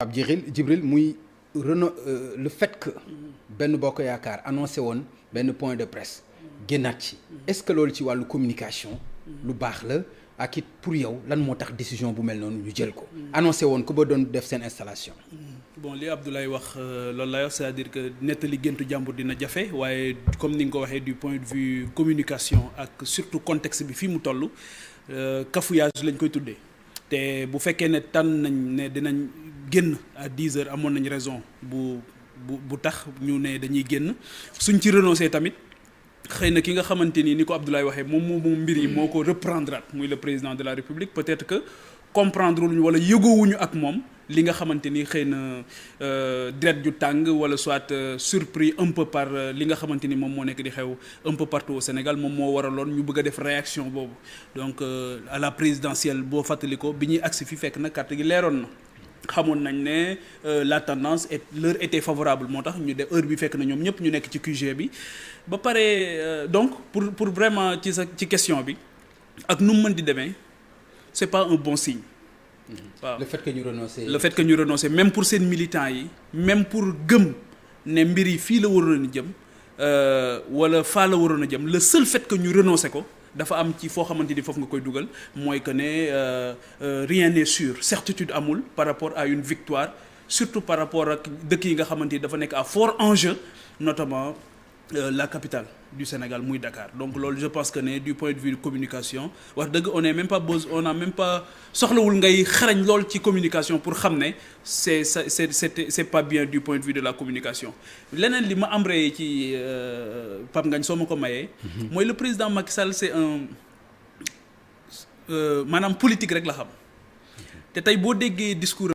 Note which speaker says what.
Speaker 1: Pape Djibril muy le fait que benn bokk yaakaar annoncé woon benn point de presse génnaat ci est-ce que loolu ci wàllu communication lu baax la ak it pour yow lan moo tax décision bu mel noonu ñu jël ko annoncé woon ko ba doon def seen installation.
Speaker 2: Bon li Abdoulaye wax loolu lay wax c'est-à-dire que nettali géntu jàmbur dina jafe waaye comme ni nga ko waxee du point de vue communication ak surtout contexte bi fii mu toll cafouillage lañ koy tuddee te bu fekkee ne tànn nañ ne dinañ génn à 10 heures amoon nañ raison bu tax ñu ne dañuy génn suñ ci renoncé tamit xëy na ki nga xamante ni ko Abdoulaye waxee moom mbir yi moo ko reprendre muy le président de la République peut-être que comprendre luñu wala yëgoowuñu ak moom li nga xamante ni xëy na deret ju tàng wala soit surpris un peu par li nga xamante ni moom moo nekk di xew un peu partout au Sénégal moom moo waraloon ñu bëgg a def réaction boobu donc à la présidentielle boo fàttali ko bi ñuy agsi fi fekk na carte gi leeroon na xamoon nañ ne la tendance l'heure était favorable moo tax ñu de heure bi fekk na ñoom ñëpp ñu nekk ci QG bi ba pare donc pour vraiment ci question bi ak nu mu mën di demee c'est pas un bon signe.
Speaker 1: waaw le fait que
Speaker 2: ñu renoncer même pour seen militants yi même pour gëm ne mbir yi fii la waroon a jëm wala faa la waroon a jëm le seul fait que ñu renoncer ko dafa am ci foo xamante ni foofu nga koy dugal mooy que ne rien n'est sûr certitude amul par rapport à une victoire surtout par rapport ak dëkk yi nga xamante ni dafa nekk à fort enjeu notamment la capitale du Sénégal muy Dakar donc loolu je pense que ne du point de vue de communication wax dëgg on n'a même pas soxlawul ngay xarañ lool ci communication pour xam ne c'est pas bien du point de vue de la communication leneen li ma embrayé ci Pape Ngagne soo ma ko mayee mooy le président Macky Sall c'est un maanaam politique rek la xam te tey boo déggee discours